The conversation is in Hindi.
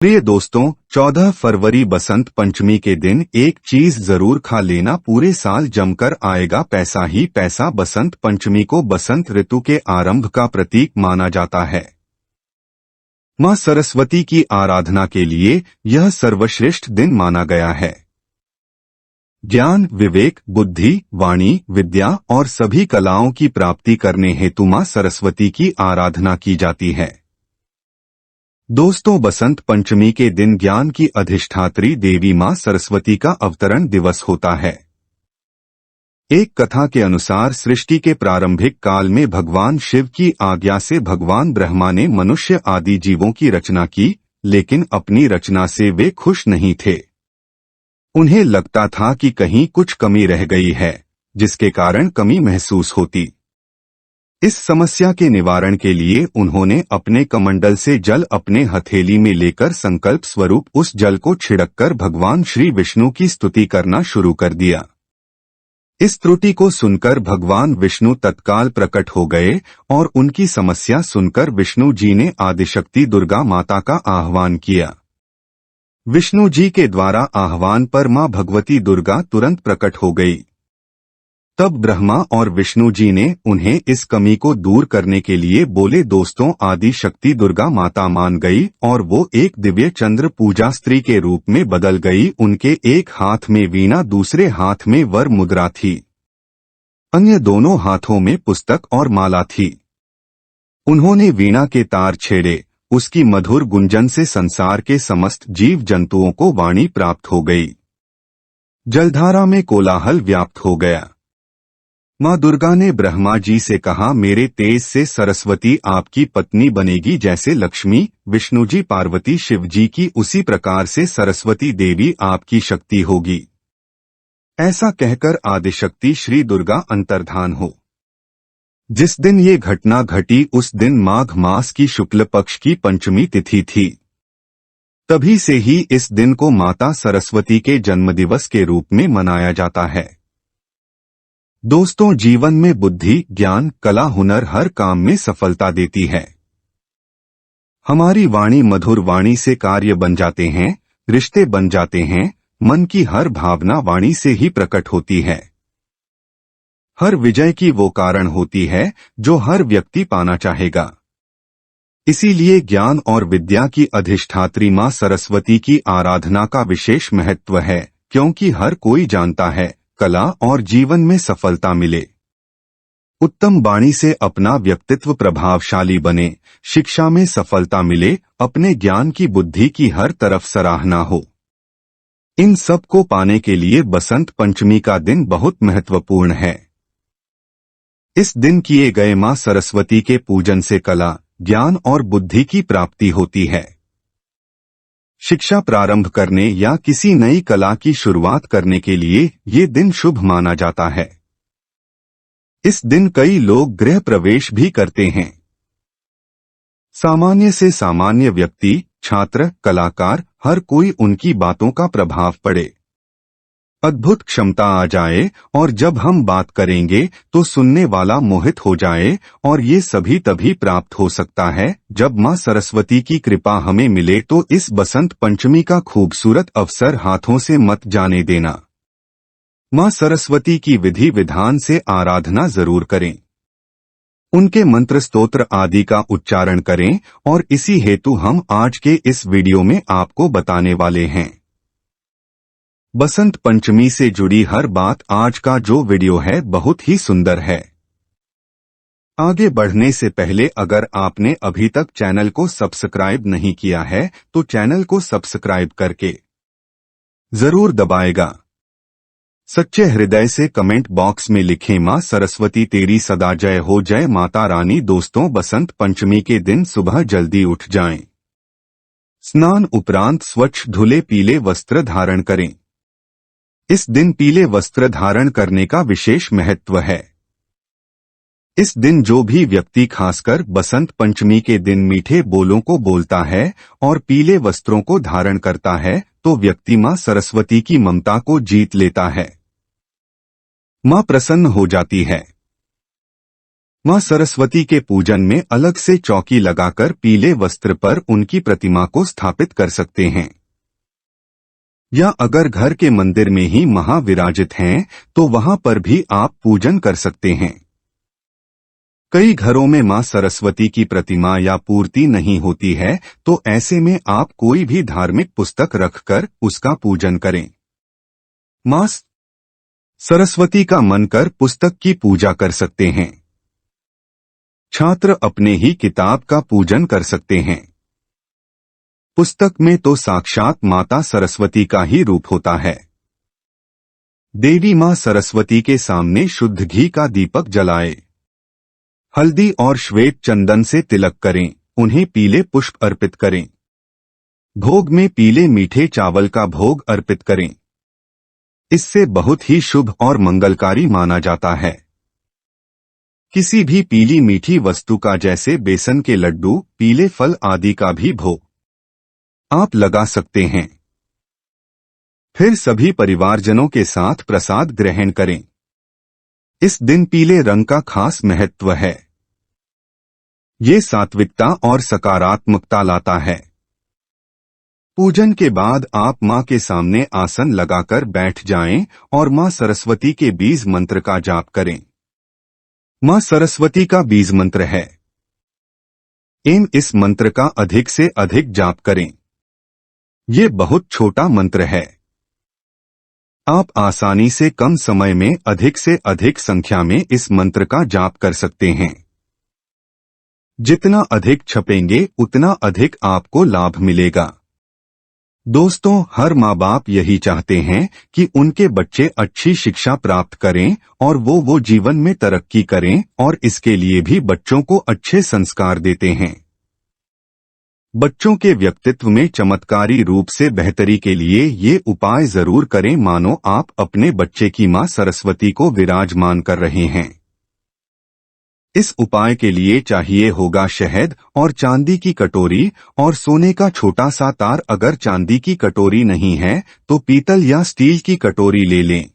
प्रिय दोस्तों, 14 फरवरी बसंत पंचमी के दिन एक चीज जरूर खा लेना, पूरे साल जमकर आएगा पैसा ही पैसा। बसंत पंचमी को बसंत ऋतु के आरंभ का प्रतीक माना जाता है। मां सरस्वती की आराधना के लिए यह सर्वश्रेष्ठ दिन माना गया है। ज्ञान, विवेक, बुद्धि, वाणी, विद्या और सभी कलाओं की प्राप्ति करने हेतु मां सरस्वती की आराधना की जाती है। दोस्तों, बसंत पंचमी के दिन ज्ञान की अधिष्ठात्री देवी मां सरस्वती का अवतरण दिवस होता है। एक कथा के अनुसार सृष्टि के प्रारंभिक काल में भगवान शिव की आज्ञा से भगवान ब्रह्मा ने मनुष्य आदि जीवों की रचना की, लेकिन अपनी रचना से वे खुश नहीं थे। उन्हें लगता था कि कहीं कुछ कमी रह गई है, जिसके कारण कमी महसूस होती। इस समस्या के निवारण के लिए उन्होंने अपने कमंडल से जल अपने हथेली में लेकर संकल्प स्वरूप उस जल को छिड़ककर भगवान श्री विष्णु की स्तुति करना शुरू कर दिया। इस त्रुटि को सुनकर भगवान विष्णु तत्काल प्रकट हो गए और उनकी समस्या सुनकर विष्णु जी ने आदिशक्ति दुर्गा माता का आह्वान किया। विष्णु जी के द्वारा आह्वान पर मां भगवती दुर्गा तुरंत प्रकट हो गई। तब ब्रह्मा और विष्णु जी ने उन्हें इस कमी को दूर करने के लिए बोले। दोस्तों, आदि शक्ति दुर्गा माता मान गई और वो एक दिव्य चंद्र पूजा स्त्री के रूप में बदल गई। उनके एक हाथ में वीणा, दूसरे हाथ में वर मुद्रा थी, अन्य दोनों हाथों में पुस्तक और माला थी। उन्होंने वीणा के तार छेड़े, उसकी मधुर गुंजन से संसार के समस्त जीव जंतुओं को वाणी प्राप्त हो गई। जलधारा में कोलाहल व्याप्त हो गया। मां दुर्गा ने ब्रह्मा जी से कहा, मेरे तेज से सरस्वती आपकी पत्नी बनेगी, जैसे लक्ष्मी, विष्णु जी पार्वती, शिव जी की, उसी प्रकार से सरस्वती देवी आपकी शक्ति होगी। ऐसा कहकर आदिशक्ति श्री दुर्गा अंतर्धान हो। जिस दिन ये घटना घटी उस दिन माघ मास की शुक्ल पक्ष की पंचमी तिथि थी। तभी से ही इस दिन को माता सरस्वती के जन्मदिवस के रूप में मनाया जाता है। दोस्तों, जीवन में बुद्धि, ज्ञान, कला, हुनर हर काम में सफलता देती है। हमारी वाणी मधुर वाणी से कार्य बन जाते हैं, रिश्ते बन जाते हैं, मन की हर भावना वाणी से ही प्रकट होती है। हर विजय की वो कारण होती है जो हर व्यक्ति पाना चाहेगा। इसीलिए ज्ञान और विद्या की अधिष्ठात्री मां सरस्वती की आराधना का विशेष महत्व है, क्योंकि हर कोई जानता है कला और जीवन में सफलता मिले, उत्तम वाणी से अपना व्यक्तित्व प्रभावशाली बने, शिक्षा में सफलता मिले, अपने ज्ञान की, बुद्धि की हर तरफ सराहना हो। इन सब को पाने के लिए बसंत पंचमी का दिन बहुत महत्वपूर्ण है। इस दिन किए गए मां सरस्वती के पूजन से कला, ज्ञान और बुद्धि की प्राप्ति होती है। शिक्षा प्रारंभ करने या किसी नई कला की शुरुआत करने के लिए ये दिन शुभ माना जाता है। इस दिन कई लोग गृह प्रवेश भी करते हैं। सामान्य से सामान्य व्यक्ति, छात्र, कलाकार, हर कोई उनकी बातों का प्रभाव पड़े, अद्भुत क्षमता आ जाए और जब हम बात करेंगे तो सुनने वाला मोहित हो जाए। और ये सभी तभी प्राप्त हो सकता है जब मां सरस्वती की कृपा हमें मिले। तो इस बसंत पंचमी का खूबसूरत अवसर हाथों से मत जाने देना। मां सरस्वती की विधि विधान से आराधना जरूर करें, उनके मंत्र स्तोत्र आदि का उच्चारण करें। और इसी हेतु हम आज के इस वीडियो में आपको बताने वाले हैं बसंत पंचमी से जुड़ी हर बात। आज का जो वीडियो है बहुत ही सुंदर है। आगे बढ़ने से पहले अगर आपने अभी तक चैनल को सब्सक्राइब नहीं किया है तो चैनल को सब्सक्राइब करके जरूर दबाएगा। सच्चे हृदय से कमेंट बॉक्स में लिखें, मां सरस्वती तेरी सदा जय हो, जय माता रानी। दोस्तों, बसंत पंचमी के दिन सुबह जल्दी उठ जाएं। स्नान उपरांत स्वच्छ धुले पीले वस्त्र धारण करें। इस दिन पीले वस्त्र धारण करने का विशेष महत्व है। इस दिन जो भी व्यक्ति खासकर बसंत पंचमी के दिन मीठे बोलों को बोलता है और पीले वस्त्रों को धारण करता है तो व्यक्ति मां सरस्वती की ममता को जीत लेता है। मां प्रसन्न हो जाती है। मां सरस्वती के पूजन में अलग से चौकी लगाकर पीले वस्त्र पर उनकी प्रतिमा को स्थापित कर सकते हैं, या अगर घर के मंदिर में ही महाविराजित हैं तो वहां पर भी आप पूजन कर सकते हैं। कई घरों में मां सरस्वती की प्रतिमा या मूर्ति नहीं होती है, तो ऐसे में आप कोई भी धार्मिक पुस्तक रखकर उसका पूजन करें। मां सरस्वती का मन कर पुस्तक की पूजा कर सकते हैं। छात्र अपने ही किताब का पूजन कर सकते हैं। पुस्तक में तो साक्षात माता सरस्वती का ही रूप होता है। देवी मां सरस्वती के सामने शुद्ध घी का दीपक जलाए, हल्दी और श्वेत चंदन से तिलक करें, उन्हें पीले पुष्प अर्पित करें। भोग में पीले मीठे चावल का भोग अर्पित करें। इससे बहुत ही शुभ और मंगलकारी माना जाता है। किसी भी पीली मीठी वस्तु का, जैसे बेसन के लड्डू, पीले फल आदि का भी भोग आप लगा सकते हैं। फिर सभी परिवारजनों के साथ प्रसाद ग्रहण करें। इस दिन पीले रंग का खास महत्व है। ये सात्विकता और सकारात्मकता लाता है। पूजन के बाद आप मां के सामने आसन लगाकर बैठ जाएं और मां सरस्वती के बीज मंत्र का जाप करें। मां सरस्वती का बीज मंत्र है इस मंत्र का अधिक से अधिक जाप करें। ये बहुत छोटा मंत्र है। आप आसानी से कम समय में अधिक से अधिक संख्या में इस मंत्र का जाप कर सकते हैं। जितना अधिक छपेंगे उतना अधिक आपको लाभ मिलेगा। दोस्तों, हर माँ बाप यही चाहते हैं कि उनके बच्चे अच्छी शिक्षा प्राप्त करें और वो जीवन में तरक्की करें, और इसके लिए भी बच्चों को अच्छे संस्कार देते हैं। बच्चों के व्यक्तित्व में चमत्कारी रूप से बेहतरी के लिए ये उपाय जरूर करें, मानो आप अपने बच्चे की मां सरस्वती को विराजमान कर रहे हैं। इस उपाय के लिए चाहिए होगा शहद और चांदी की कटोरी और सोने का छोटा सा तार। अगर चांदी की कटोरी नहीं है तो पीतल या स्टील की कटोरी ले लें।